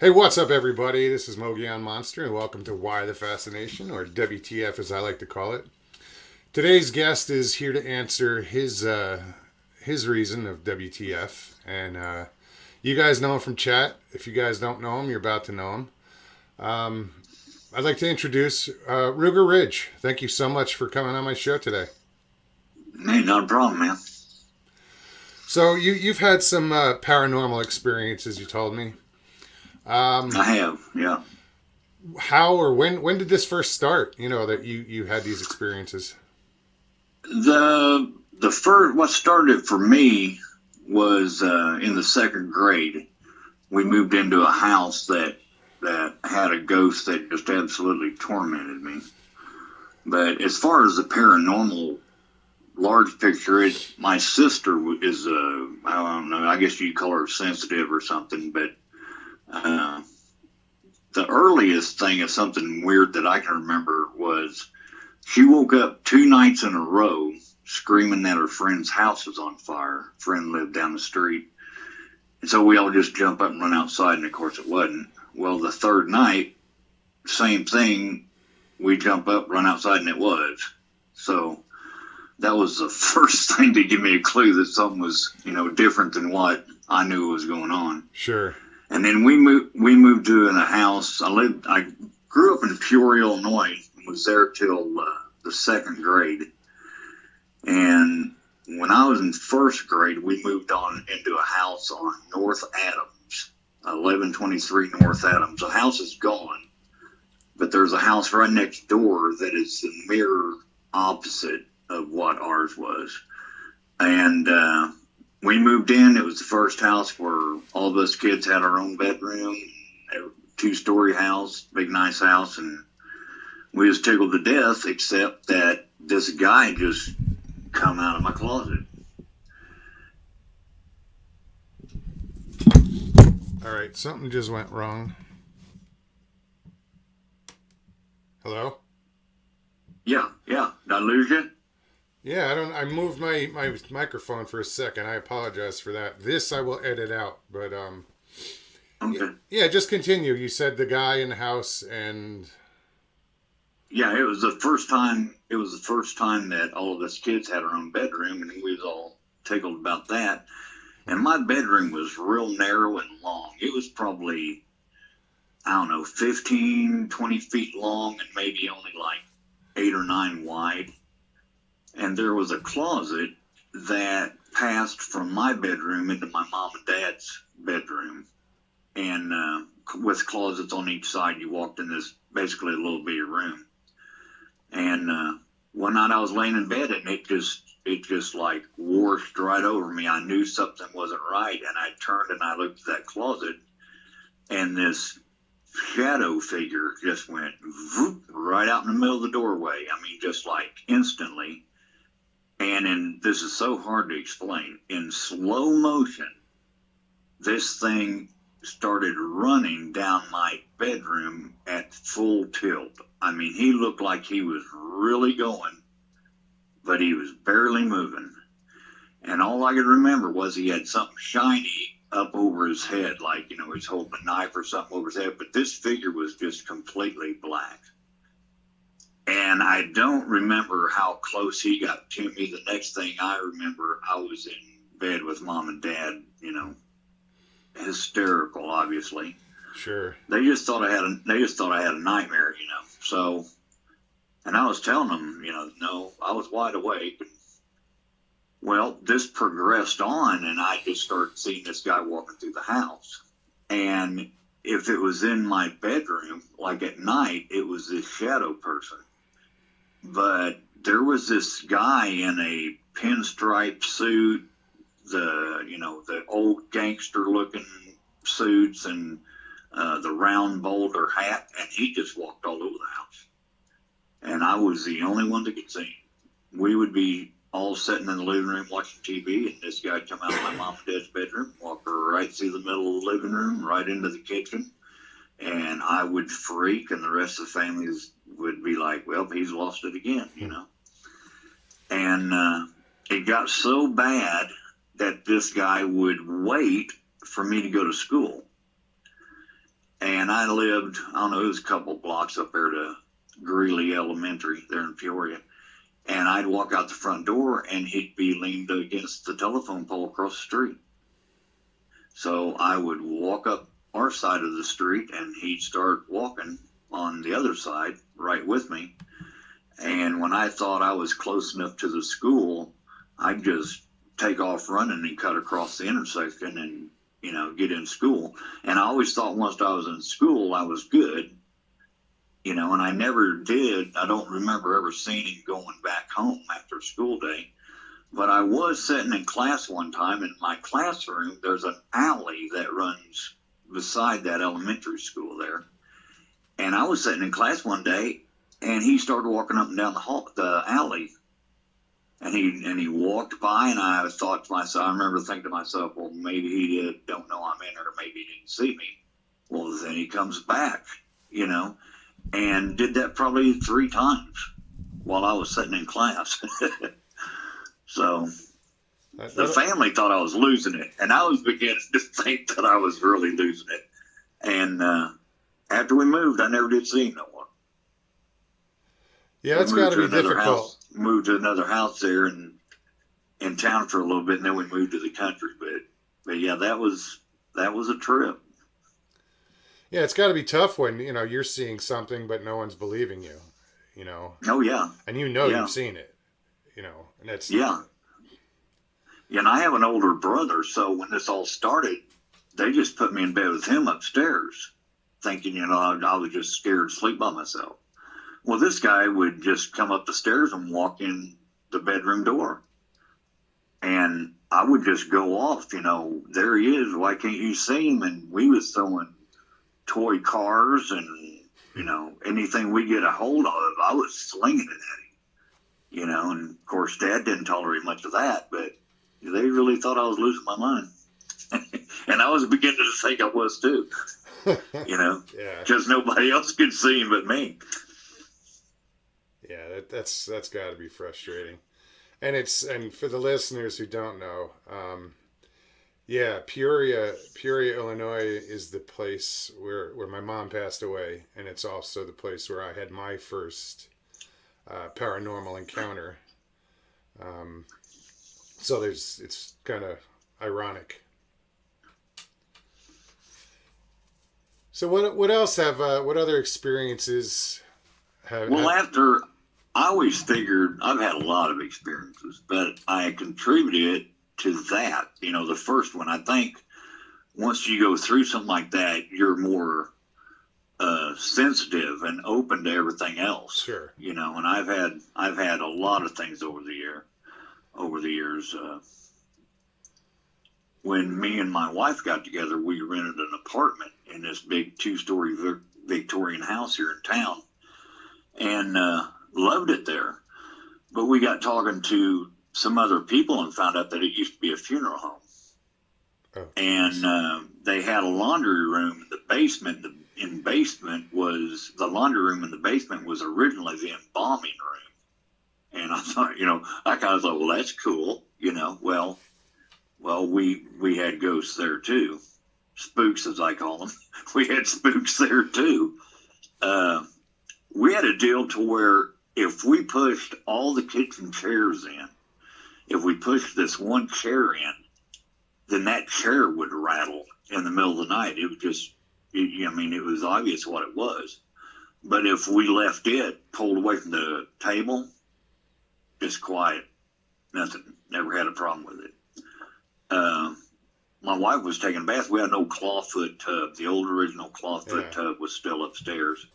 Hey, what's up, everybody? This is Mogion Monster, and welcome to Why the Fascination, or WTF as I like to call it. Today's guest is here to answer his reason of WTF, and you guys know him from chat. If you guys don't know him, you're about to know him. Um, I'd like to introduce Ruger Ridge. Thank you so much for coming on my show today. Hey, not a problem, man. So you've had some paranormal experiences, you told me. Um, I have, yeah. how or when did this first start? You know that you had these experiences. The first what started for me was in the second grade. We moved into a house that had a ghost that just absolutely tormented me. But as far as the paranormal large picture, my sister is I don't know. I guess you'd call her sensitive or something. But uh, the earliest thing of something weird that I can remember was she woke up 2 nights in a row screaming that her friend's house was on fire. Friend lived down the street. And so we all just jump up and run outside, and of course it wasn't. Well, the third night, same thing. We jump up, run outside, and it was. So that was the first thing to give me a clue that something was, different than what I knew was going on. Sure. And then we moved to in a house. I grew up in Peoria, Illinois, and was there till the second grade. And when I was in first grade, we moved on into a house on North Adams, 1123 North Adams. The house is gone, but there's a house right next door that is the mirror opposite of what ours was. And we moved in. It was the first house where all of us kids had our own bedroom, two-story house, big nice house, and we was tickled to death, except that this guy just come out of my closet. All right, something just went wrong. Hello? Yeah, yeah. Did I lose you? Yeah, I don't. I moved my microphone for a second. I apologize for that. This I will edit out. But Okay. yeah. Just continue. You said the guy in the house, and Yeah, it was the first time. It was the first time that all of us kids had our own bedroom, and we was all tickled about that. And my bedroom was real narrow and long. It was probably, I don't know, 15, 20 feet long and maybe only like 8 or 9 wide. And there was a closet that passed from my bedroom into my mom and dad's bedroom. And with closets on each side, you walked in this basically a little bitty room. And one night I was laying in bed, and it just like washed right over me. I knew something wasn't right, and I turned and I looked at that closet, and this shadow figure just went whoop, right out in the middle of the doorway. I mean, just like instantly. And this is so hard to explain. In slow motion, this thing started running down my bedroom at full tilt. I mean, he looked like he was really going, but he was barely moving. And all I could remember was he had something shiny up over his head, like, he's holding a knife or something over his head. But this figure was just completely black. And I don't remember how close he got to me. The next thing I remember, I was in bed with mom and dad, hysterical, obviously. sure. They just thought I had a nightmare. So, and I was telling them, no, I was wide awake. Well, this progressed on, and I just started seeing this guy walking through the house. And if it was in my bedroom, like at night, it was this shadow person. But there was this guy in a pinstripe suit, the old gangster looking suits, and the round boulder hat, and he just walked all over the house. And I was the only one that could see him. We would be all sitting in the living room watching TV, and this guy come out of my mom and dad's bedroom, walk right through the middle of the living room, right into the kitchen, and I would freak, and the rest of the family would be like, well, he's lost it again. And it got so bad that this guy would wait for me to go to school. And I lived, I don't know, it was a couple blocks up there to Greeley Elementary there in Peoria. And I'd walk out the front door and he'd be leaned against the telephone pole across the street. So I would walk up our side of the street and he'd start walking on the other side right with me. And when I thought I was close enough to the school, I'd just take off running and cut across the intersection and, get in school. And I always thought once I was in school, I was good, and I never did. I don't remember ever seeing him going back home after school day. But I was sitting in class one time in my classroom. There's an alley that runs beside that elementary school there. And I was sitting in class one day and he started walking up and down the alley. And he walked by, and I thought to myself, I remember thinking to myself, well, maybe he don't know I'm in, or maybe he didn't see me. Well, then he comes back, and did that probably 3 times while I was sitting in class. So the family thought I was losing it, and I was beginning to think that I was really losing it. And after we moved, I never did see him no more. Yeah, that's got to be difficult. Moved to another house there in town for a little bit, and then we moved to the country. But yeah, that was a trip. Yeah, it's got to be tough when you're seeing something but no one's believing you. Oh yeah. And you've seen it. And that's yeah. And I have an older brother, so when this all started, they just put me in bed with him upstairs, thinking I was just scared to sleep by myself. Well, this guy would just come up the stairs and walk in the bedroom door. And I would just go off, there he is. Why can't you see him? And we was throwing toy cars and, anything we get a hold of, I was slinging it at him. And of course, Dad didn't tolerate much of that, but they really thought I was losing my mind. And I was beginning to think I was too, because nobody else could see him but me. Yeah, that's got to be frustrating, and for the listeners who don't know, Peoria, Illinois is the place where my mom passed away, and it's also the place where I had my first paranormal encounter. So it's kind of ironic. So what else what other experiences have? After. I always figured I've had a lot of experiences, but I contributed to that. The first one, I think once you go through something like that, you're more sensitive and open to everything else. Sure. And I've had a lot of things over the years. When me and my wife got together, we rented an apartment in this big 2-story Victorian house here in town, and loved it there. But we got talking to some other people and found out that it used to be a funeral home. Oh, and they had a laundry room in the basement. The laundry room in the basement was originally the embalming room. And I thought, I kind of thought, well, that's cool. Well, we had ghosts there too. Spooks, as I call them. We had spooks there too. We had a deal to where if we pushed all the kitchen chairs in, if we pushed this one chair in, then that chair would rattle in the middle of the night. It was just, it was obvious what it was. But if we left it pulled away from the table, just quiet, nothing, never had a problem with it. My wife was taking a bath. We had an old clawfoot tub. The old original clawfoot tub was still upstairs.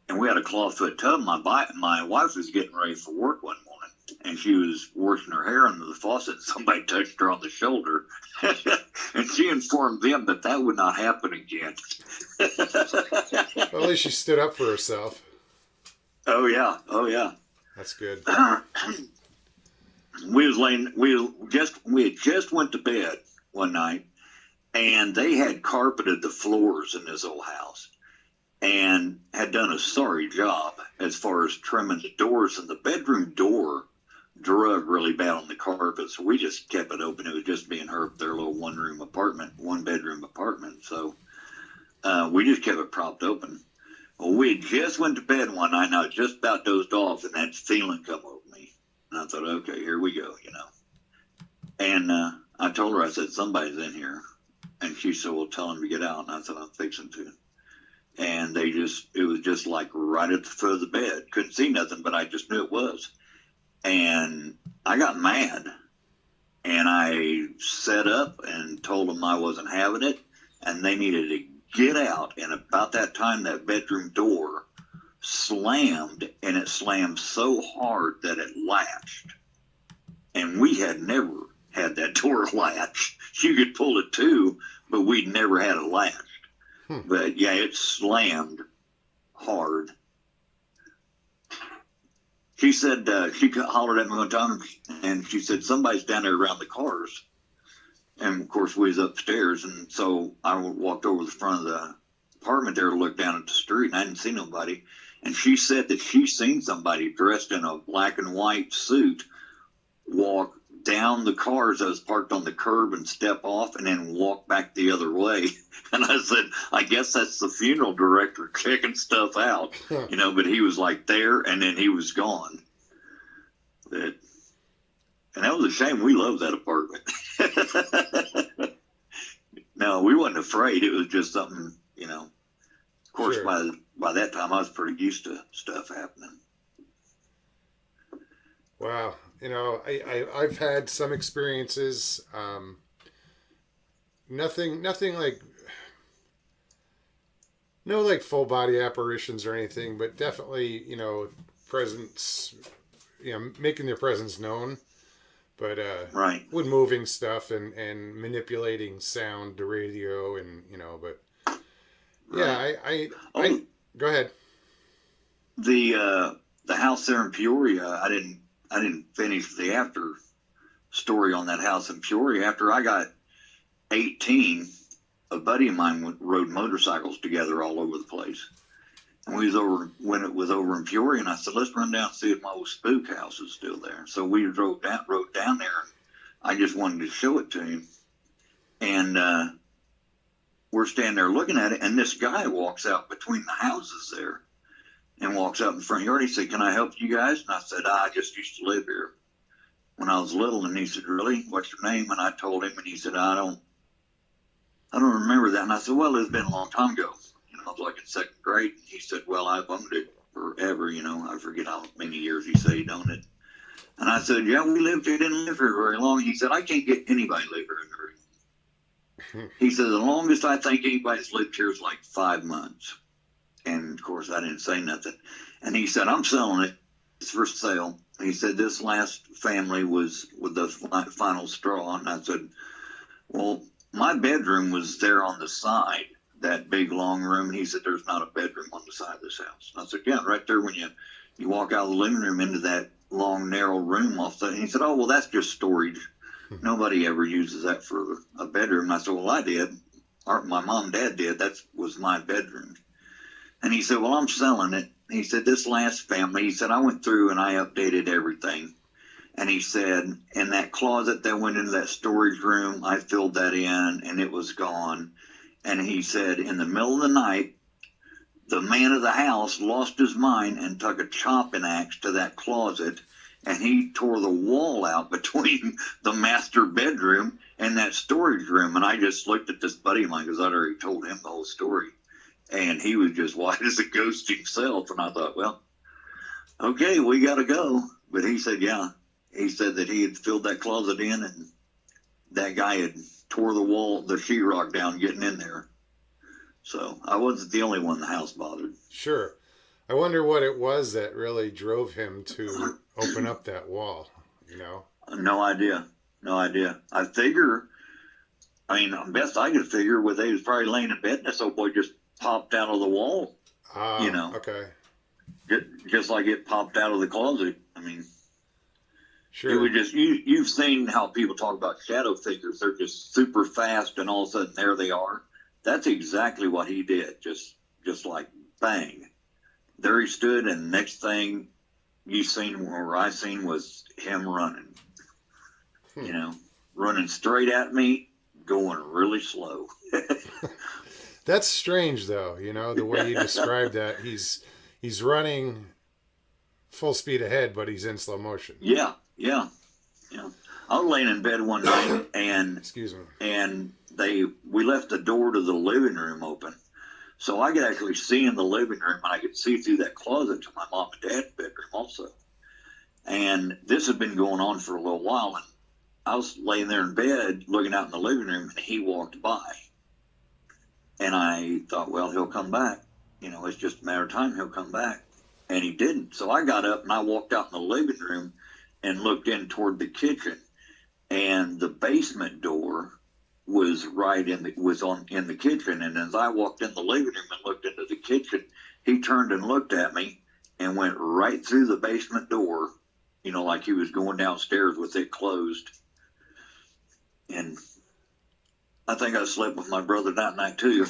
And we had a clawfoot tub. My wife was getting ready for work one morning, and she was washing her hair under the faucet, and somebody touched her on the shoulder. And she informed them that would not happen again. Well, at least she stood up for herself. Oh, yeah. That's good. We had just went to bed one night, and they had carpeted the floors in this old house and had done a sorry job as far as trimming the doors, and the bedroom door drug really bad on the carpet, so we just kept it open. It was just being her their little one bedroom apartment. So we just kept it propped open. Well, we just went to bed one night, and I was just about dozed off, and that feeling come over me. And I thought, okay, here we go, And I told her, I said, somebody's in here. And she said, well, tell them to get out. And I said, I'm fixing to. And it was just like right at the foot of the bed. Couldn't see nothing, but I just knew it was. And I got mad. And I set up and told them I wasn't having it. And they needed to get out. And about that time, that bedroom door slammed. And it slammed so hard that it latched. And we had never had that door latched. You could pull it too, but we'd never had it latched. But yeah, it slammed hard. She said, she hollered at me one time, and she said, somebody's down there around the cars. And of course, we was upstairs, and so I walked over the front of the apartment there to look down at the street, and I didn't see nobody. And she said that she seen somebody dressed in a black and white suit walk down the cars that was parked on the curb and step off and then walk back the other way. And I said, I guess that's the funeral director checking stuff out, but he was like there and then he was gone. And that was a shame. We loved that apartment. No, we wasn't afraid. It was just something, of course, sure. By that time I was pretty used to stuff happening. Wow. I've had some experiences, nothing like, no like full body apparitions or anything, but definitely, presence, making their presence known, but, right. with moving stuff and manipulating sound, the radio and, but yeah, right. I go ahead. The house there in Peoria, I didn't finish the after story on that house in Peoria. After I got 18, a buddy of mine rode motorcycles together all over the place. And when it was over in Peoria, and I said, let's run down and see if my old spook house is still there. So we rode down there, and I just wanted to show it to him. And we're standing there looking at it, and this guy walks out between the houses there. And walks out in the front yard. He said, can I help you guys? And I said, I just used to live here when I was little. And he said, really? What's your name? And I told him, and he said, I don't remember that. And I said, well, it's been a long time ago. I was like in second grade. And he said, well, I've owned it forever. I forget how many years he said he'd owned it. And I said, yeah, didn't live here very long. He said, I can't get anybody to live here. He said, the longest I think anybody's lived here is like 5 months. And, of course, I didn't say nothing. And he said, I'm selling it. It's for sale. He said, this last family was with the final straw. And I said, well, my bedroom was there on the side, that big, long room. And he said, there's not a bedroom on the side of this house. And I said, yeah, right there when you walk out of the living room into that long, narrow room off the. And he said, oh, well, that's just storage. Nobody ever uses that for a bedroom. And I said, well, I did. Or my mom and dad did. That was my bedroom. And he said, well, I'm selling it. He said, this last family, he said, I went through and I updated everything. And he said, in that closet that went into that storage room, I filled that in and it was gone. And he said, in the middle of the night, the man of the house lost his mind and took a chopping axe to that closet. And he tore the wall out between the master bedroom and that storage room. And I just looked at this buddy of mine because I'd already told him the whole story. And he was just white as a ghost himself. And I thought, well, okay, we got to go. But he said, yeah. He said that he had filled that closet in and that guy had tore the wall, the sheetrock down getting in there. So I wasn't the only one the house bothered. Sure. I wonder what it was that really drove him to open up that wall, No idea. I figure, best I could figure was he was probably laying in bed and this old boy just popped out of the wall, Okay. Just like it popped out of the closet. Sure. It was just, you've seen how people talk about shadow figures. They're just super fast and all of a sudden there they are. That's exactly what he did. Just like bang. There he stood and next thing you seen or I seen was him running. Running straight at me, going really slow. That's strange, though. The way you described that. He's running full speed ahead, but he's in slow motion. Yeah, yeah, yeah. I was laying in bed one night, and Excuse me. we left the door to the living room open, so I could actually see in the living room, and I could see through that closet to my mom and dad's bedroom also. And this had been going on for a little while, and I was laying there in bed looking out in the living room, and he walked by. And I thought, well, he'll come back. It's just a matter of time, he'll come back. And he didn't. So I got up and I walked out in the living room and looked in toward the kitchen. And the basement door was in the kitchen. And as I walked in the living room and looked into the kitchen, he turned and looked at me and went right through the basement door, like he was going downstairs with it closed. And I think I slept with my brother that night too.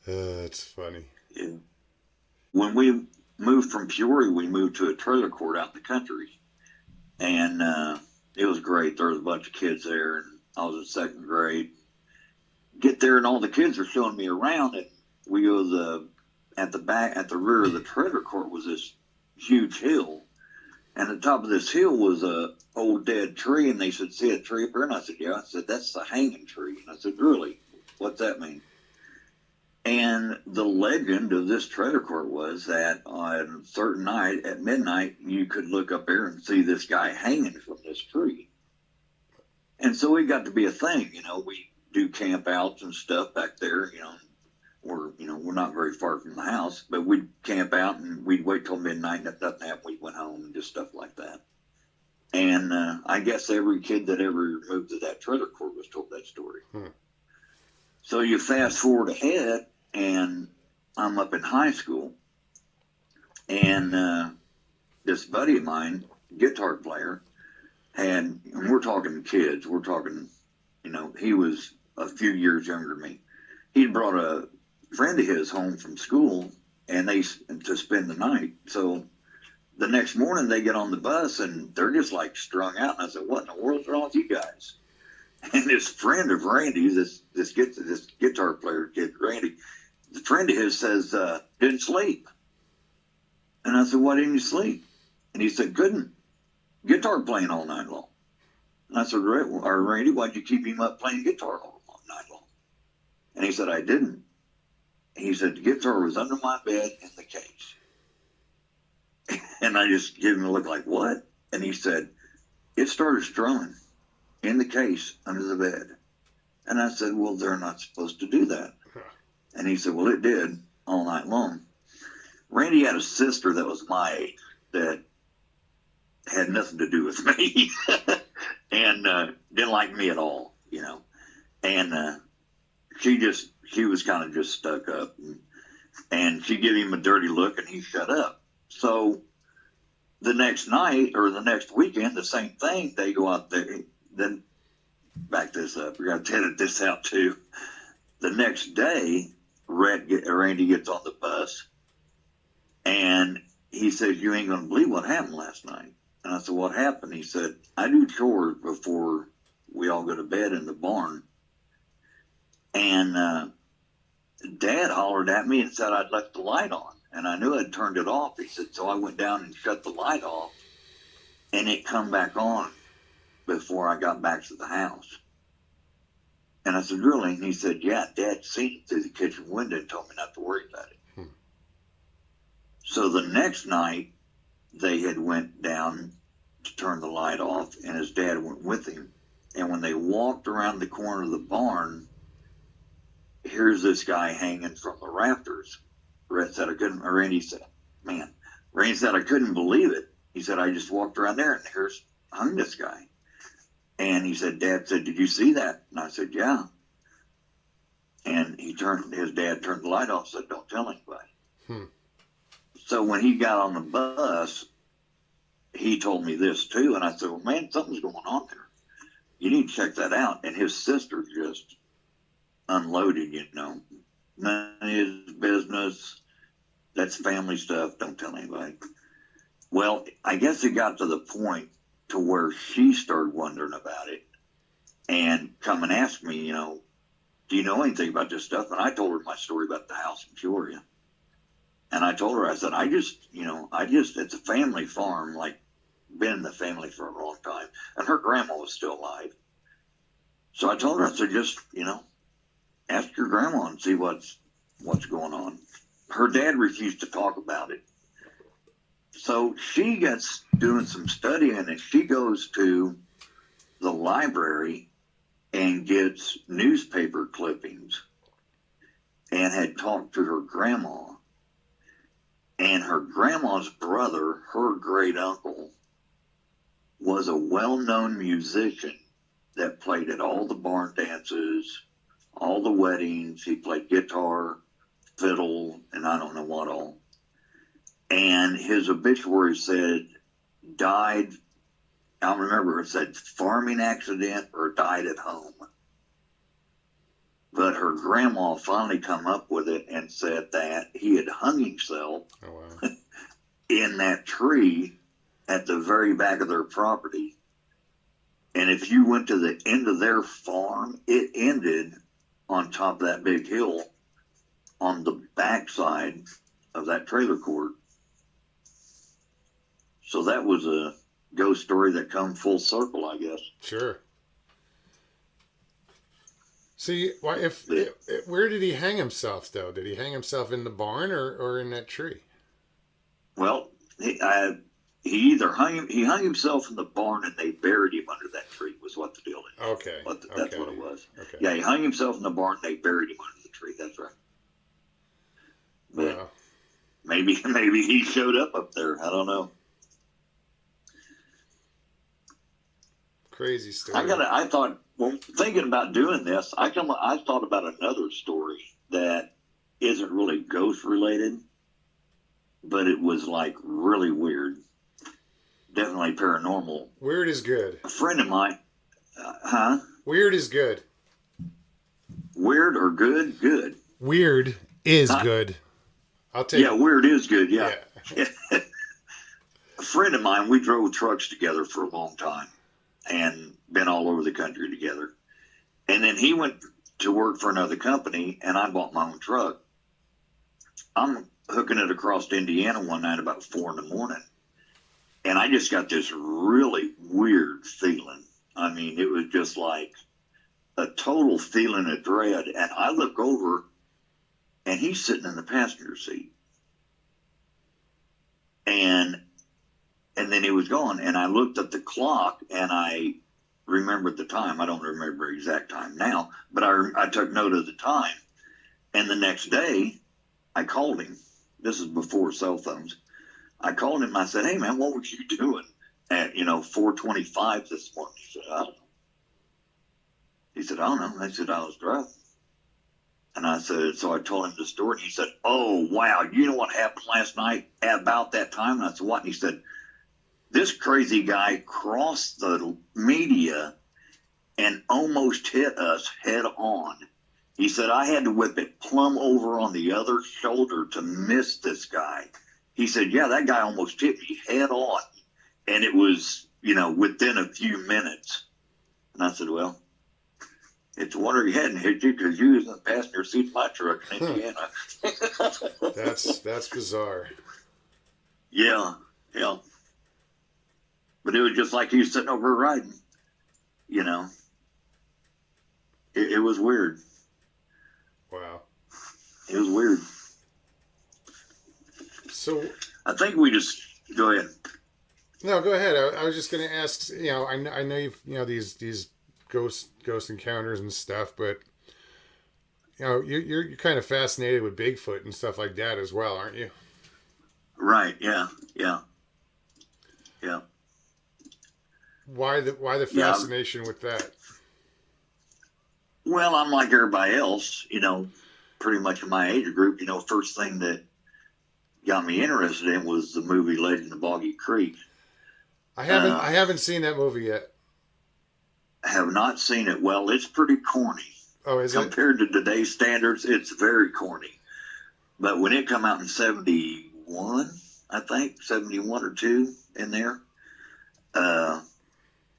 That's funny. Yeah. When we moved from Peoria, we moved to a trailer court out in the country, and it was great. There was a bunch of kids there, and I was in second grade. Get there, and all the kids are showing me around, and we go at the rear of the trailer court was this huge hill, and at the top of this hill was a old dead tree, and they said, "See a tree up there?" And I said, "Yeah." I said, "That's the hanging tree." And I said, "Really? What's that mean?" And the legend of this trailer court was that on a certain night at midnight, you could look up there and see this guy hanging from this tree. And so it got to be a thing. We do camp outs and stuff back there. We're not very far from the house, but we'd camp out and we'd wait till midnight, and if nothing happened, we went home and just stuff like that. And I guess every kid that ever moved to that trailer court was told that story. So you fast forward ahead, and I'm up in high school, and this buddy of mine, guitar player, and we're talking kids, he was a few years younger than me. He'd brought a friend of his home from school, and to spend the night. So the next morning they get on the bus, and they're just like strung out. And I said, "What in the world's wrong with you guys?" And this friend of Randy's, this guitar player kid, Randy, the friend of his says, "Didn't sleep." And I said, "Why didn't you sleep?" And he said, "Couldn't. Guitar playing all night long." And I said, "Randy, why'd you keep him up playing guitar all night long?" And he said, "I didn't." He said, "The guitar was under my bed in the case." And I just gave him a look like, "What?" And he said, "It started strumming in the case under the bed." And I said, "Well, they're not supposed to do that." And he said, "Well, it did all night long." Randy had a sister that was my age that had nothing to do with me and didn't like me at all, And she was kind of just stuck up. And she gave him a dirty look, and he shut up. So the next night or the next weekend, the same thing. They go out there. Then back this up. We got to edit this out too. The next day, Randy gets on the bus, and he says, "You ain't gonna believe what happened last night." And I said, "What happened?" He said, "I do chores before we all go to bed in the barn, and Dad hollered at me and said I'd left the light on, and I knew I'd turned it off." He said, "So I went down and shut the light off, and it come back on before I got back to the house." And I said, "Really?" And he said, "Yeah, Dad seen it through the kitchen window and told me not to worry about it." So the next night, they had went down to turn the light off, and his dad went with him. And when they walked around the corner of the barn, here's this guy hanging from the rafters. Randy said, "I couldn't believe it." He said, "I just walked around there, and here's hung this guy." And he said, Dad said, "Did you see that?" And I said, "Yeah." And his dad turned the light off and said, "Don't tell anybody." So when he got on the bus, he told me this too. And I said, "Well, man, something's going on there. You need to check that out." And his sister just unloaded, "None of his business. That's family stuff. Don't tell anybody." Well, I guess it got to the point to where she started wondering about it. and come and ask me, do you know anything about this stuff? And I told her my story about the house in Peoria. And I told her, I said, it's a family farm, like, been in the family for a long time. And her grandma was still alive. So I told her, I said, just, ask your grandma and see what's going on. Her dad refused to talk about it. So she gets doing some studying, and she goes to the library and gets newspaper clippings and had talked to her grandma. And her grandma's brother, her great uncle, was a well-known musician that played at all the barn dances, all the weddings. He played guitar, fiddle, and I don't know what all. And his obituary said died, I don't remember, it said farming accident or died at home. But her grandma finally come up with it and said that he had hung himself in that tree at the very back of their property. And if you went to the end of their farm, it ended on top of that big hill on the backside of that trailer court. So that was a ghost story that come full circle, I guess. Sure. See, where did he hang himself, though? Did he hang himself in the barn or in that tree? Well, he hung himself in the barn, and they buried him under that tree. Was what the deal is. Okay, that's what it was. Okay. Yeah, he hung himself in the barn. And they buried him under the tree. That's right. But wow. maybe he showed up there. I don't know. Crazy story. I thought, well, thinking about doing this, I thought about another story that isn't really ghost related, but it was like really weird. Definitely paranormal. Weird is good. A friend of mine, Weird is good. Weird or good? Good. Weird is good. I'll take. Yeah, weird is good. Yeah. A friend of mine, we drove trucks together for a long time and been all over the country together. And then he went to work for another company, and I bought my own truck. I'm hooking it across to Indiana one night about 4 a.m, and I just got this really weird feeling. I mean, it was just like a total feeling of dread. And I look over, and he's sitting in the passenger seat. And then he was gone, and I looked at the clock, and I remembered the time. I don't remember the exact time now, but I took note of the time. And the next day, I called him. This is before cell phones. I called him, and I said, hey, man, what were you doing at, 4:25 this morning? He said, I don't know. He said, I don't know. I said, I was driving. And I said, so I told him the story, and he said, oh, wow, you know what happened last night at about that time? And I said, what? And he said, this crazy guy crossed the media and almost hit us head on. He said, I had to whip it plumb over on the other shoulder to miss this guy. He said, yeah, that guy almost hit me head on. And it was, within a few minutes. And I said, well, it's a wonder he hadn't hit you because you was in the passenger seat of my truck in Indiana. That's bizarre. Yeah. But it was just like he was sitting over riding, It was weird. Wow. It was weird. So I think we just go ahead. No, go ahead. I was just going to ask. I know you've these ghost encounters and stuff, but you're kind of fascinated with Bigfoot and stuff like that as well, aren't you? Right. Yeah. Why the fascination with that? Well, I'm like everybody else, pretty much in my age group. First thing that got me interested in was the movie Lady in the Boggy Creek. I haven't seen that movie yet. I have not seen it. Well, it's pretty corny. Oh, is it? Compared to today's standards, it's very corny. But when it came out in 71, I think, 71 or 2 in there,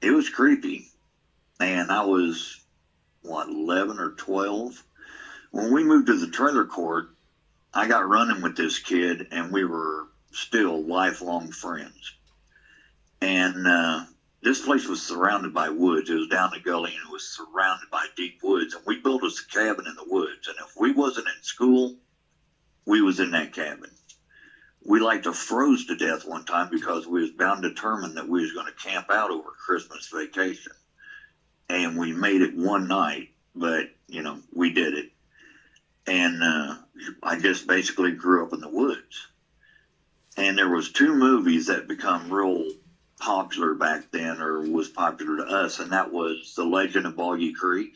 it was creepy. and I was, 11 or 12. When we moved to the trailer court, I got running with this kid, and we were still lifelong friends. And this place was surrounded by woods. It was down the gully, and it was surrounded by deep woods. And we built us a cabin in the woods. And if we wasn't in school, we was in that cabin. We like to froze to death one time because we was bound determined that we was going to camp out over Christmas vacation. And we made it one night, but, we did it. And I just basically grew up in the woods. And there was two movies that become real popular back then, or was popular to us, and that was The Legend of Boggy Creek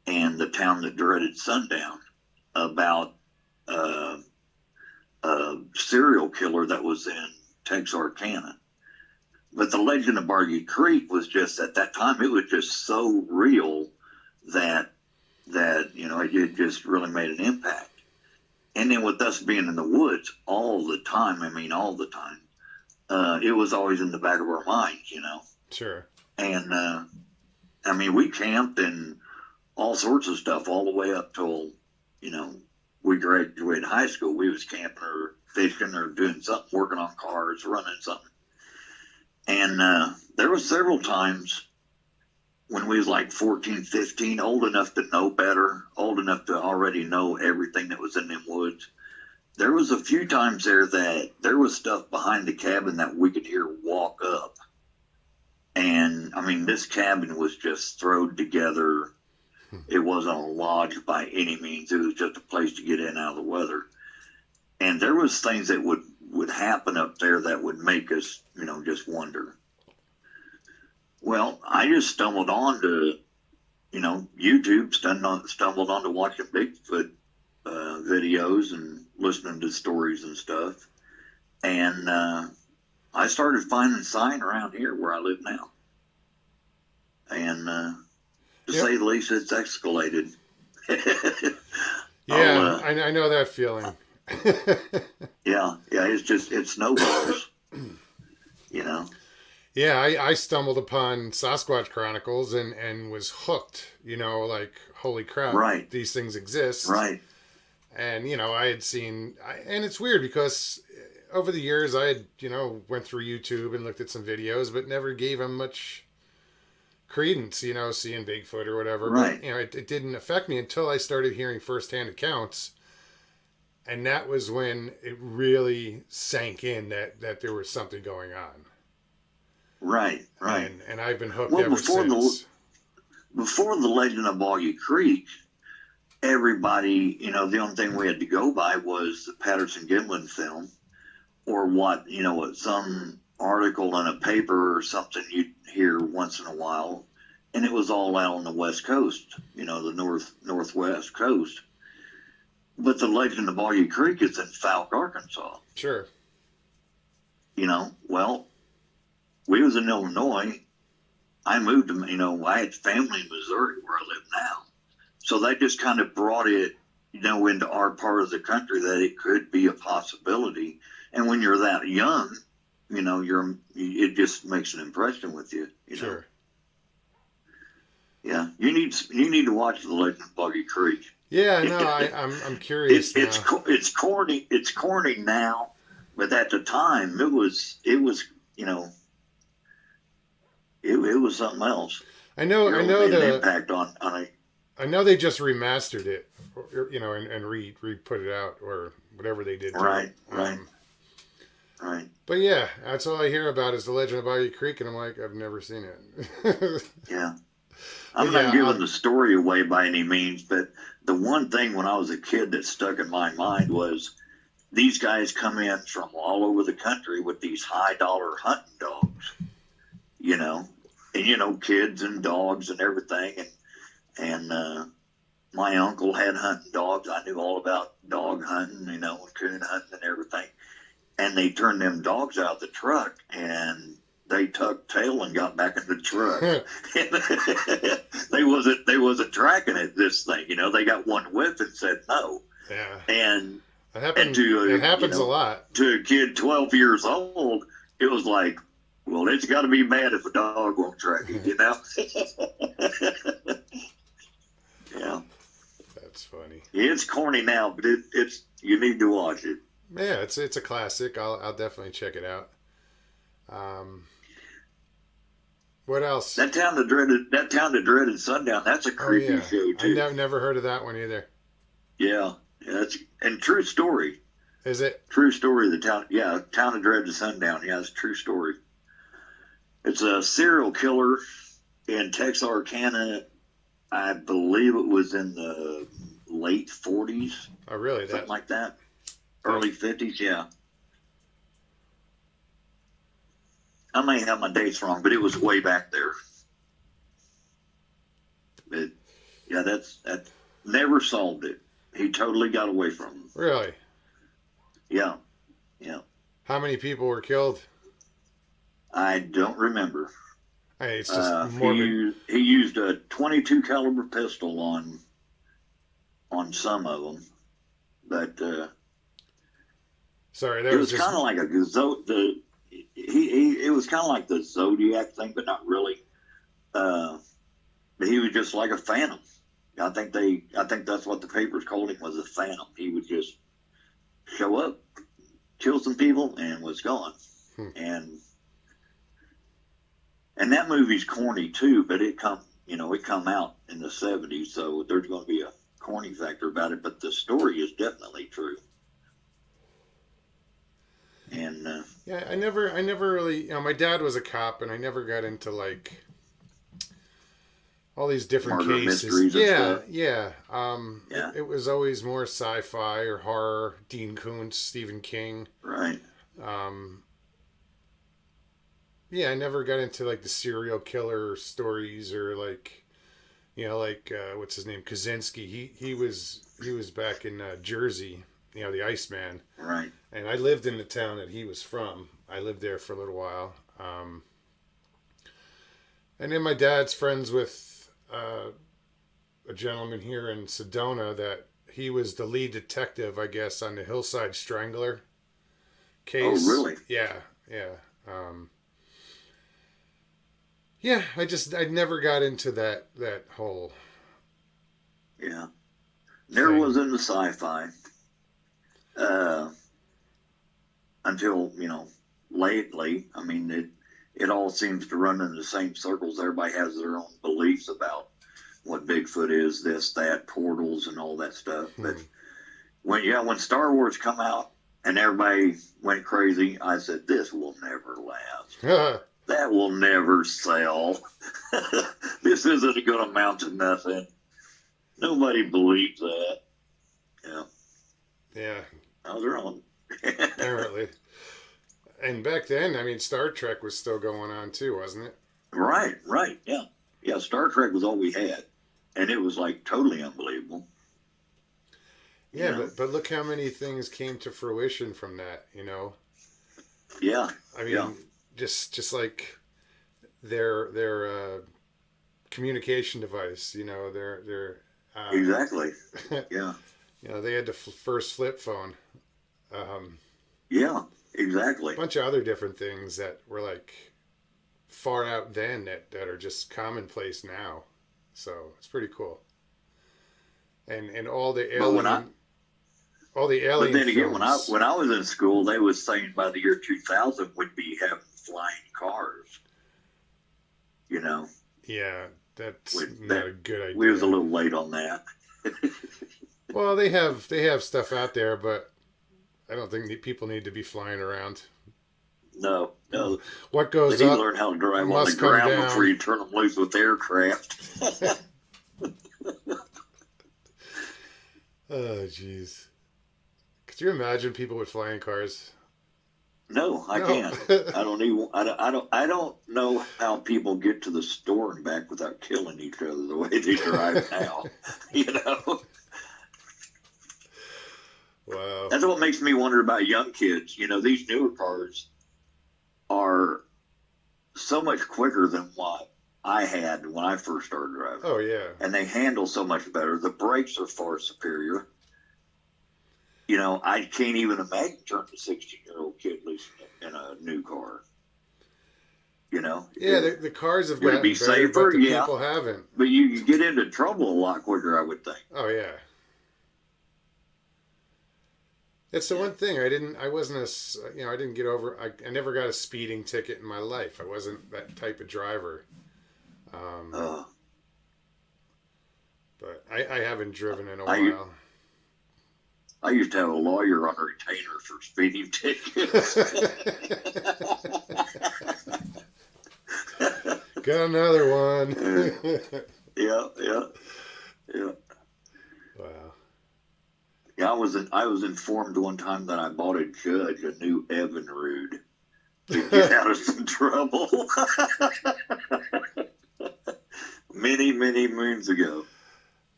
and The Town That Dreaded Sundown, about a serial killer that was in Texarkana. But The Legend of Boggy Creek was just, at that time, it was just so real that it just really made an impact. And then with us being in the woods all the time, it was always in the back of our minds, Sure. And, we camped and all sorts of stuff all the way up till, we graduated high school. We was camping or fishing or doing something, working on cars, running something. And there was several times when we was like 14, 15, old enough to know better, old enough to already know everything that was in them woods. There was a few times there that there was stuff behind the cabin that we could hear walk up. And, this cabin was just thrown together. It wasn't a lodge by any means. It was just a place to get in and out of the weather. And there was things that would happen up there that would make us, just wonder. Well, I just stumbled onto, YouTube, stumbled onto watching Bigfoot videos and listening to stories and stuff. And I started finding sign around here where I live now. And to say the least, it's escalated. Yeah, I know that feeling. Yeah, it snowballs, Yeah, I stumbled upon Sasquatch Chronicles and was hooked, like, holy crap, right. These things exist. Right. And, I had seen, and it's weird because over the years I had, went through YouTube and looked at some videos, but never gave them much credence, seeing Bigfoot or whatever. Right. But, it didn't affect me until I started hearing firsthand accounts. And that was when it really sank in that there was something going on. Right. And I've been hooked ever since. Before The Legend of Boggy Creek, everybody, the only thing we had to go by was the Patterson-Gimlin film, or what some article in a paper or something you'd hear once in a while, and it was all out on the West Coast, the northwest coast. But The Legend of Boggy Creek is in Fouke, Arkansas. Sure. Well, we was in Illinois. I moved to, I had family in Missouri where I live now. So that just kind of brought it, into our part of the country that it could be a possibility. And when you're that young, it just makes an impression with you. Sure. Yeah, you need to watch The Legend of Boggy Creek. Yeah, no, I'm curious. It's corny. It's corny now, but at the time it was it was something else. I know the impact on a. I know they just remastered it, and re-put it out or whatever they did. Right. But yeah, that's all I hear about is The Legend of Boggy Creek, and I'm like, I've never seen it. Yeah. I'm not giving the story away by any means, but the one thing when I was a kid that stuck in my mind was these guys come in from all over the country with these high-dollar hunting dogs, and, kids and dogs and everything. And my uncle had hunting dogs. I knew all about dog hunting, and coon hunting and everything. And they turned them dogs out of the truck, and they tucked tail and got back in the truck. They wasn't tracking it, this thing. They got one whiff and said no. Yeah. And it happens a lot. To a kid 12 years old, it was like, Well, it's got to be bad if a dog won't track you, you know? Yeah. That's funny. It's corny now, but it's you need to watch it. Yeah, it's a classic. I'll definitely check it out. Um, what else? That town that dreaded sundown. That's a Oh creepy yeah, show I too. never heard of that one either. Yeah, yeah. That's and true story. Is it? True story. The town. Yeah, town that dreaded sundown. Yeah, it's a true story. It's a serial killer in Texarkana. I believe it was in the late 40s, Oh really? something That like that. Early 50s. Yeah. I may have my dates wrong, but it was way back there. But yeah, that never solved it. He totally got away from him. really? Yeah, yeah. How many people were killed? I don't remember. Hey, it's just morbid. He used a 22 caliber pistol on some of them, but Sorry, that it was was just. kind of like it was kind of like the Zodiac thing, but not really. But he was just like a phantom. I think that's what the papers called him, was a phantom. He would just show up, kill some people, and was gone. Hmm. And that movie's corny too, but it come out in the 70s, so there's going to be a corny factor about it. But the story is definitely true. And Yeah, I never really. My dad was a cop, and I never got into like all these different murder cases. mysteries and Yeah, stuff. yeah. Yeah. It was always more sci-fi or horror. Dean Koontz, Stephen King. Right. Yeah, I never got into like the serial killer stories or like, what's his name, Kaczynski. He was back in Jersey. The Iceman. Right. And I lived in the town that he was from. I lived there for a little while. And then my dad's friends with a gentleman here in Sedona that he was the lead detective, I guess, on the Hillside Strangler case. Oh, really? Yeah, yeah. Yeah, I never got into that whole. Yeah. Never thing. was into sci-fi. Until lately. I mean, it all seems to run in the same circles. Everybody has their own beliefs about what Bigfoot is, this, that, portals, and all that stuff. But when Star Wars come out and everybody went crazy, I said, this will never last. That will never sell. This isn't going to amount to nothing. Nobody believes that. Yeah. Yeah. I was wrong. Apparently. And back then, I mean, Star Trek was still going on too, wasn't it? Right, yeah. Yeah, Star Trek was all we had. And it was like totally unbelievable. Yeah, but look how many things came to fruition from that, Yeah. I mean, just like their communication device, their exactly. Yeah. They had the first flip phone. Yeah, exactly. A bunch of other different things that were like far out then that are just commonplace now. So it's pretty cool. And all the alien, But then again, films. when I was in school, they was saying by the year 2000 we'd be having flying cars. Yeah, that's not a good idea. We was a little late on that. Well, they have stuff out there, but I don't think people need to be flying around. No. What goes they need up to learn how to drive on the must come ground down. before you turn them loose with aircraft. Oh, jeez. Could you imagine people with flying cars? No, I can't. I don't know how people get to the store and back without killing each other the way they drive now. Wow. That's what makes me wonder about young kids. These newer cars are so much quicker than what I had when I first started driving. Oh, yeah. And they handle so much better. The brakes are far superior. I can't even imagine turning a 16-year-old kid loose in a new car. You know, Yeah, the cars have would it be gotten better, but safer? the Yeah, people haven't. but you get into trouble a lot quicker, I would think. Oh yeah. It's the Yeah. one thing I wasn't I didn't get over, I never got a speeding ticket in my life. I wasn't that type of driver. Um, Uh, but I haven't driven in a I while. I used to have a lawyer on retainer for speeding tickets. Got another one. Yeah, yeah, yeah. Wow. Yeah, I was informed one time that I bought a judge a new Evinrude to get out of some trouble. Many, many moons ago.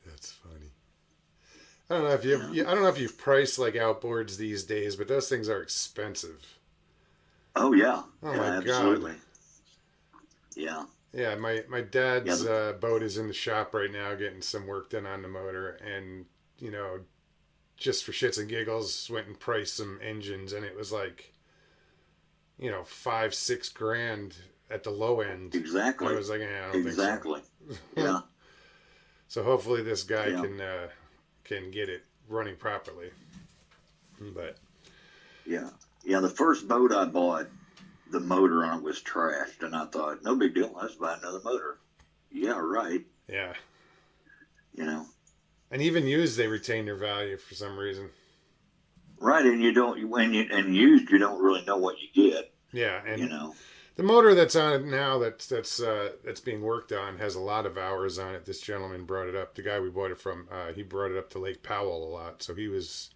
That's funny. I don't know if I don't know if you've priced like outboards these days, but those things are expensive. Oh yeah, Oh yeah, my god. absolutely. Yeah, Yeah, my yeah, dad's boat is in the shop right now getting some work done on the motor, and just for shits and giggles, went and priced some engines, and it was like 5-6 grand at the low end. I exactly, was like, I don't think exactly. so. Yeah, So hopefully this guy yeah, can get it running properly. But yeah, yeah. The first boat I bought, the motor on it was trashed, and I thought, no big deal. Let's buy another motor. Yeah, right. yeah, You know, and even used they retain their value for some reason. right. And you don't and used, you don't really know what you get. Yeah, You and know, the motor that's on it now that's being worked on has a lot of hours on it. This gentleman brought it up. The guy we bought it from, he brought it up to Lake Powell a lot. So he was,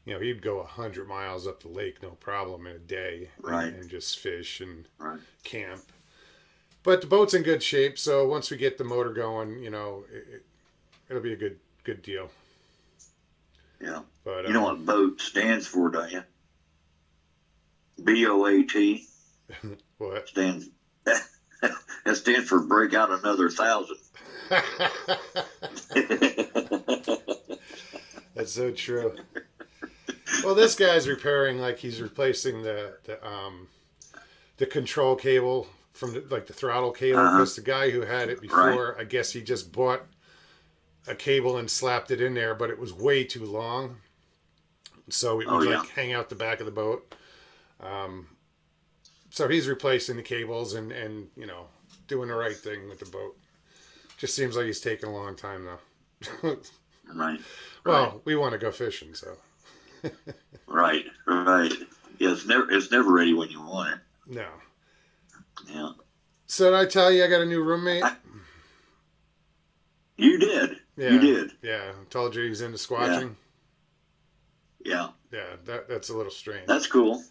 he'd go 100 miles up the lake, no problem, in a day, right, and just fish and right. camp. But the boat's in good shape. So once we get the motor going, it'll be a good deal. Yeah. But You know what boat stands for, don't you? BOAT what? stands. That stands for break out another 1,000. That's so true. Well, this guy's repairing, like he's replacing the control cable from the throttle cable, Uh-huh. because the guy who had it Right. before, I guess he just bought a cable and slapped it in there, but it was way too long, so it Oh would yeah. like hang out the back of the boat. So he's replacing the cables and doing the right thing with the boat. Just seems like he's taking a long time though. Right. Well, Right. we want to go fishing, so Right. Right. Yeah, it's never ready when you want it. no. Yeah. So did I tell you I got a new roommate? You did. Yeah, You did. yeah. Told you he's into Yeah. squatching. Yeah. Yeah, that's a little strange. That's cool.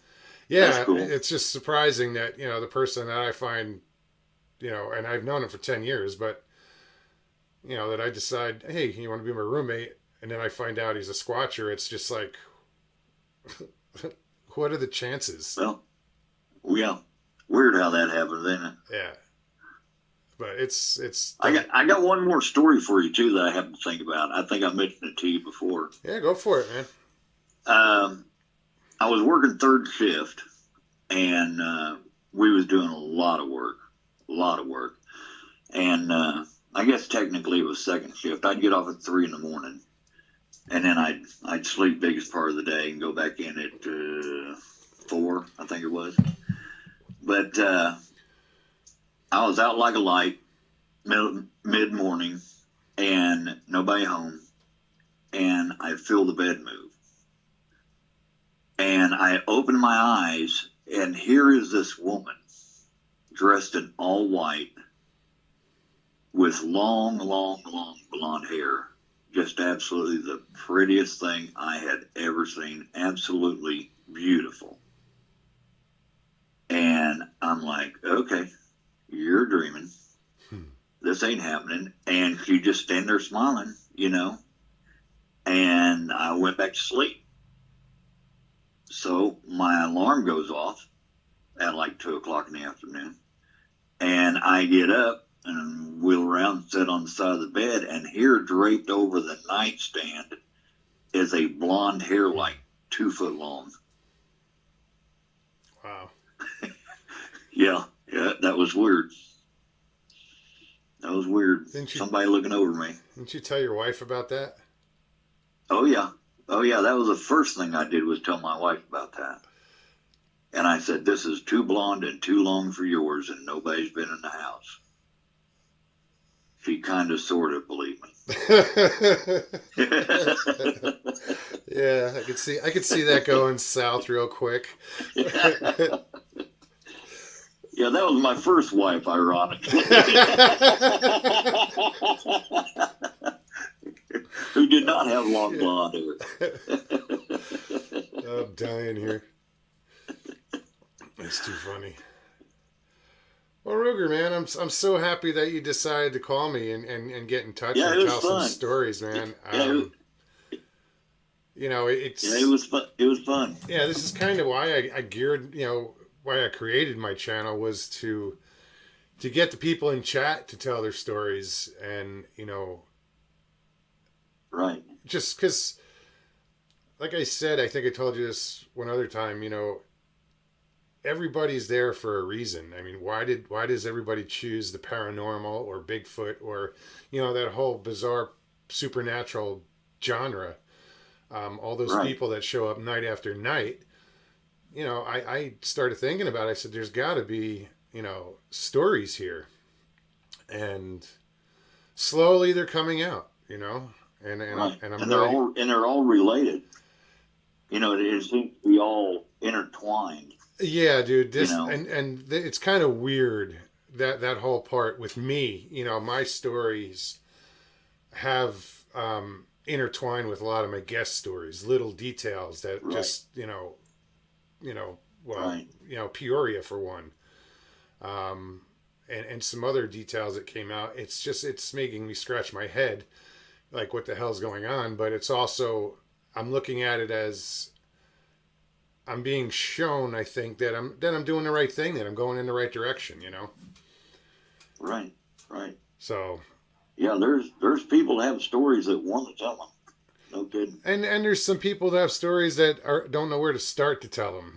Yeah, That's cool. it's just surprising that the person that I find, and I've known him for 10 years, but that I decide, hey, you want to be my roommate, and then I find out he's a squatcher. It's just like, what are the chances? Well, yeah. Weird how that happened, isn't it? Yeah, but it's. I got one more story for you too that I happened to think about. I think I mentioned it to you before. Yeah, go for it, man. I was working third shift, and we was doing a lot of work, and I guess technically it was second shift. I'd get off at 3 in the morning, and then I'd sleep biggest part of the day and go back in at 4, I think it was. But I was out like a light mid morning, and nobody home, and I feel the bed move. And I open my eyes, and here is this woman dressed in all white with long, long, long blonde hair. Just absolutely the prettiest thing I had ever seen. Absolutely beautiful. And I'm like, okay, you're dreaming. This ain't happening. And she just stand there smiling, And I went back to sleep. So my alarm goes off at like 2 o'clock in the afternoon. And I get up and wheel around and sit on the side of the bed. And here, draped over the nightstand, is a blonde hair like 2 foot long. Wow. Yeah. Yeah, that was weird. That was weird. Didn't you Somebody looking over me. didn't you tell your wife about that? Oh yeah. Oh yeah. That was the first thing I did was tell my wife about that. And I said, "This is too blonde and too long for yours, and nobody's been in the house." She kind of, sort of believed me. Yeah, I could see that going south real quick. Yeah, that was my first wife, ironically, who did not have long blonde hair. I'm dying here. That's too funny. Well, Ruger, man, I'm so happy that you decided to call me and get in touch Yeah, and it was tell some fun. stories, man. Yeah, It's it was fun. It was fun. yeah, this is kind of why I geared, why I created my channel was to get the people in chat to tell their stories and, Right. just because, like I said, I think I told you this one other time, everybody's there for a reason. I mean, why does everybody choose the paranormal or Bigfoot or, that whole bizarre supernatural genre? All those Right. people that show up night after night, I started thinking about it. I said, there's got to be, stories here. And slowly they're coming out, Right. and I'm And they're all related. It seems to be all intertwined. yeah, dude, You this, know. and it's kind of weird that whole part with me, my stories have, intertwined with a lot of my guest stories, little details that Right. just, well, Right. Peoria for one, um, and some other details that came out. It's making me scratch my head, like what the hell's going on. But it's also, I'm looking at it as I'm being shown. I think that I'm doing the right thing. That I'm going in the right direction. Right. Right. So Yeah, there's people that have stories that want to tell them. No kidding. and there's some people that have stories that don't know where to start to tell them.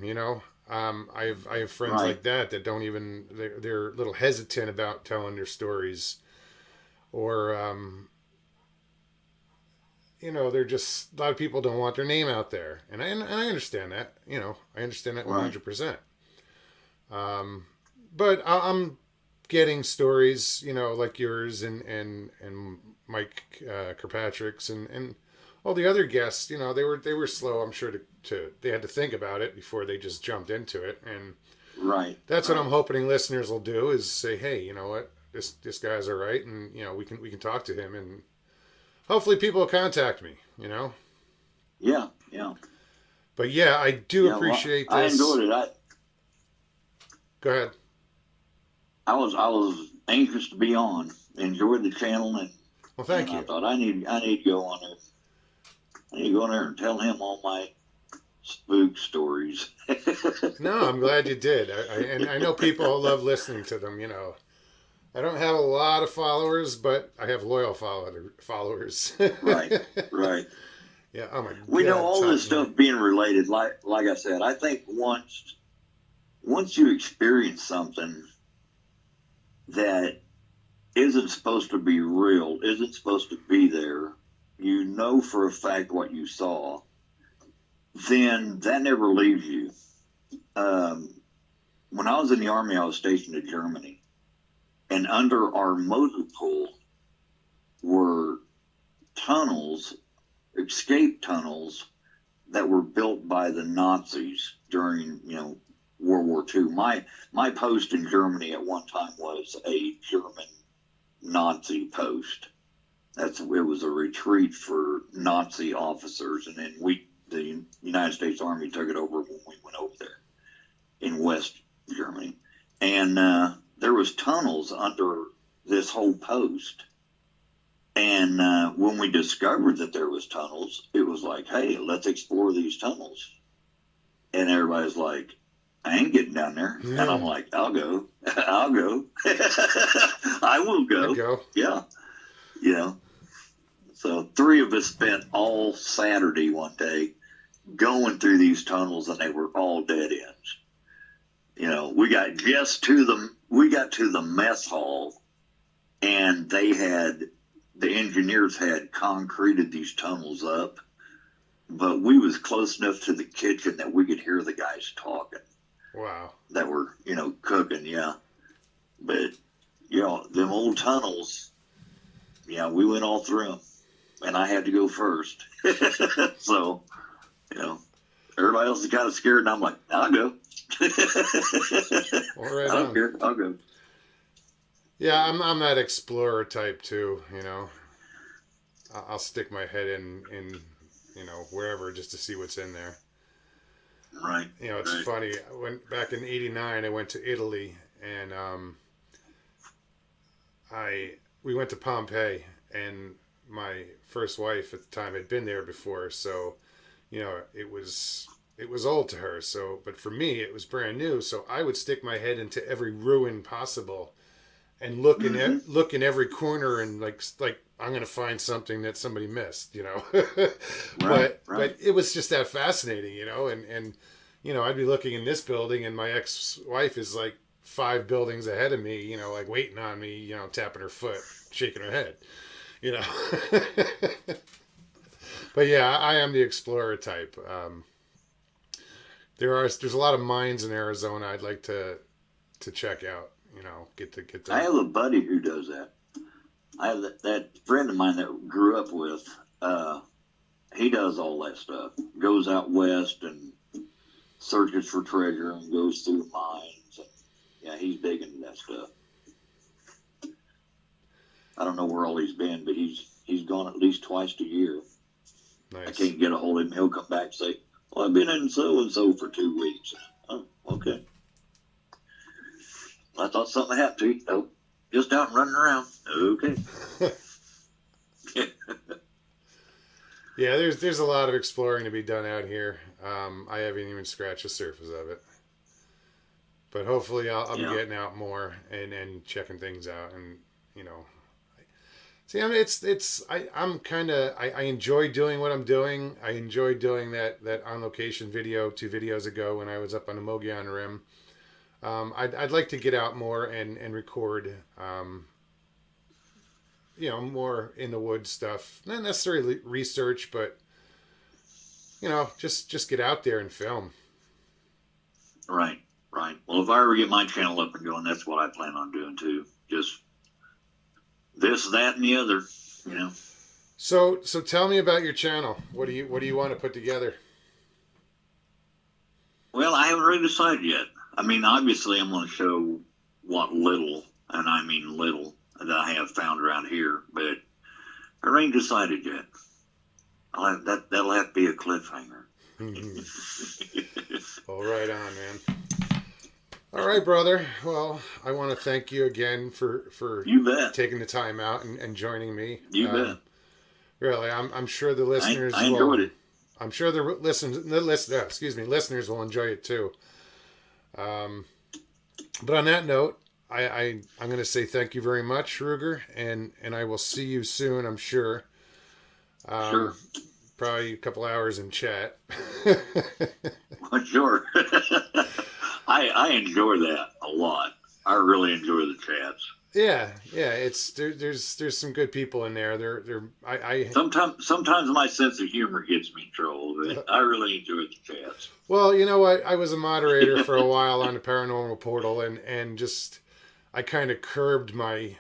I have friends Right. like that don't even they're a little hesitant about telling their stories, or they're just a lot of people don't want their name out there, and I understand that. I understand that Right. 100%. But I'm getting stories, like yours and Mike Kirkpatrick's and all the other guests. They were slow. I'm sure to they had to think about it before they just jumped into it, and Right. that's what Right. I'm hoping listeners will do is say, hey, you know what, this guy's all right, and we can talk to him, and hopefully people will contact me. Yeah. Yeah. But yeah, I do Yeah. Well, appreciate I this. enjoyed it. Go ahead. I was anxious to be on. Enjoyed the channel, Well, thank and I you. thought I need to go on there. I need to go in there and tell him all my spook stories. No, I'm glad you did. And I know people love listening to them. I don't have a lot of followers, but I have loyal followers. Right. Right. Yeah. Oh my We know God. all this stuff being related. Like I said, I think once you experience something that isn't supposed to be real, isn't supposed to be there, you know for a fact what you saw, then that never leaves you. When I was in the Army, I was stationed in Germany, and under our motor pool were tunnels, escape tunnels that were built by the Nazis during, World War II. My post in Germany at one time was a German Nazi post. It was a retreat for Nazi officers, and then the United States Army took it over when we went over there in West Germany, and there was tunnels under this whole post. And when we discovered that there was tunnels, it was like, hey, let's explore these tunnels. And everybody's like, I ain't getting down there. And I'm like, I'll go. I'll go. I will go. I'd go. Yeah. So 3 of us spent all Saturday one day going through these tunnels, and they were all dead ends. We got just to them. we got to the mess hall, and the engineers had concreted these tunnels up, but we was close enough to the kitchen that we could hear the guys talking. Wow. That were, cooking, yeah. But, them old tunnels, we went all through them, and I had to go first. So, everybody else is kind of scared, and I'm like, I'll go. Well, right I don't on. care. I'll go. Yeah, I'm that explorer type too. I'll stick my head in wherever just to see what's in there. Right. It's right. funny. Back in '89, I went to Italy, and we went to Pompeii, and my first wife at the time had been there before, so it was old to her. So, but for me, it was brand new. So I would stick my head into every ruin possible, and look in every corner, and like I'm gonna find something that somebody missed, Right. but it was just that fascinating, and I'd be looking in this building, and my ex-wife is like 5 buildings ahead of me, like waiting on me, tapping her foot, shaking her head, you know. But yeah, I am the explorer type. There's a lot of mines in Arizona I'd like to check out. Get I the. have a buddy who does that. I have that friend of mine that grew up with. He does all that stuff. Goes out west and searches for treasure and goes through mines. And, yeah, he's big into that stuff. I don't know where all he's been, but he's gone at least twice a year. Nice. I can't get a hold of him. He'll come back and say, "Well, I've been in so and so for 2 weeks." Oh, okay. I thought something happened to you. Nope. Just out and running around. Okay. Yeah, there's a lot of exploring to be done out here. I haven't even scratched the surface of it, but hopefully I'll be getting out more and checking things out, and see, I mean, I'm kind of I enjoy doing what I'm doing. I enjoyed doing that on location video 2 videos ago when I was up on the Mogollon Rim. I'd like to get out more and record. More in the woods stuff. Not necessarily research, but just get out there and film. Right. Well, if I ever get my channel up and going, that's what I plan on doing too. Just this, that, and the other. So tell me about your channel. What do you want to put together? Well, I haven't really decided yet. I mean, obviously, I'm going to show what little, and I mean little, that I have found around here, but I ain't decided yet. That'll have to be a cliffhanger. All right on, man. All right, brother. Well, I want to thank you again for You bet. taking the time out and joining me. You bet. Really, I'm sure the listeners I enjoyed it. I'm sure the listeners will enjoy it too. But on that note, I'm going to say thank you very much, Ruger, and I will see you soon, I'm sure. Sure. Probably a couple hours in chat. Well, sure. I enjoy that a lot. I really enjoy the chats. Yeah. It's there's some good people in there. I sometimes my sense of humor gets me in trouble, but I really enjoy the chats. Well, you know what? I was a moderator for a while on the paranormal portal, and just I kind of curbed my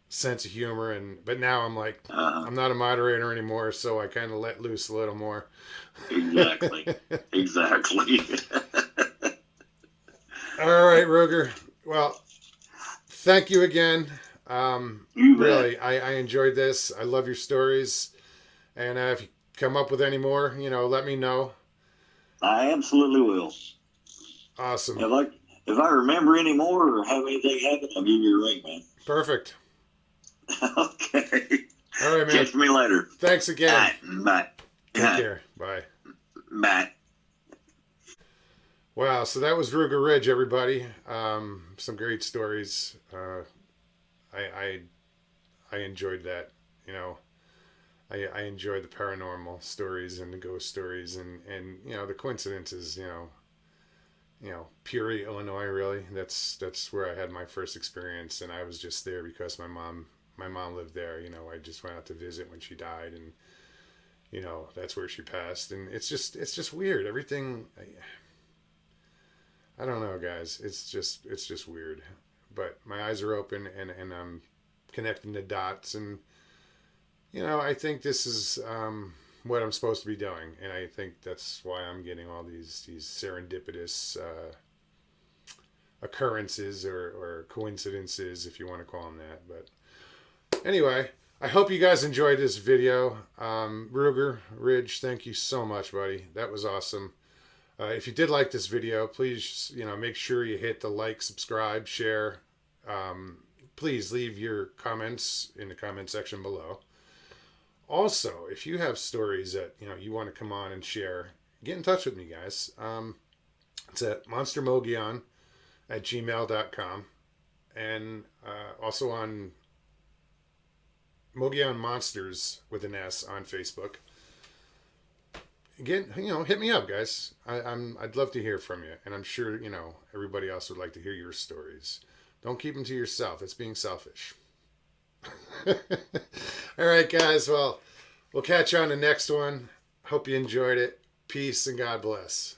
sense of humor, but now I'm like I'm not a moderator anymore, so I kind of let loose a little more. Exactly. All right, Ruger. Well, thank you again. Really, I enjoyed this. I love your stories, and if you come up with any more, let me know. I absolutely will. Awesome. If I remember any more or have anything happen, I'll give you a ring, man. Perfect. Okay. All right, man. Catch me later. Thanks again. All right, bye. Take care. Bye. Bye. Wow, so that was Ruger Ridge, everybody. Some great stories. I enjoyed that. I enjoyed the paranormal stories and the ghost stories and the coincidences. Peoria, Illinois. Really, that's where I had my first experience, and I was just there because my mom lived there. I just went out to visit when she died, and that's where she passed. And it's just weird. Everything. I don't know, guys. It's just weird. But my eyes are open, and I'm connecting the dots, and I think this is what I'm supposed to be doing, and I think that's why I'm getting all these serendipitous occurrences or coincidences, if you want to call them that. But anyway, I hope you guys enjoyed this video. Ruger Ridge, thank you so much, buddy. That was awesome. If you did like this video, please make sure you hit the like, subscribe, share. Please leave your comments in the comment section below. Also, if you have stories that you want to come on and share, get in touch with me, guys. It's at monstermogion@gmail.com, and also on Mogion Monsters with an S on Facebook. Again, hit me up, guys. I'd love to hear from you, and I'm sure everybody else would like to hear your stories. Don't keep them to yourself. It's being selfish. All right, guys. Well, we'll catch you on the next one. Hope you enjoyed it. Peace and God bless.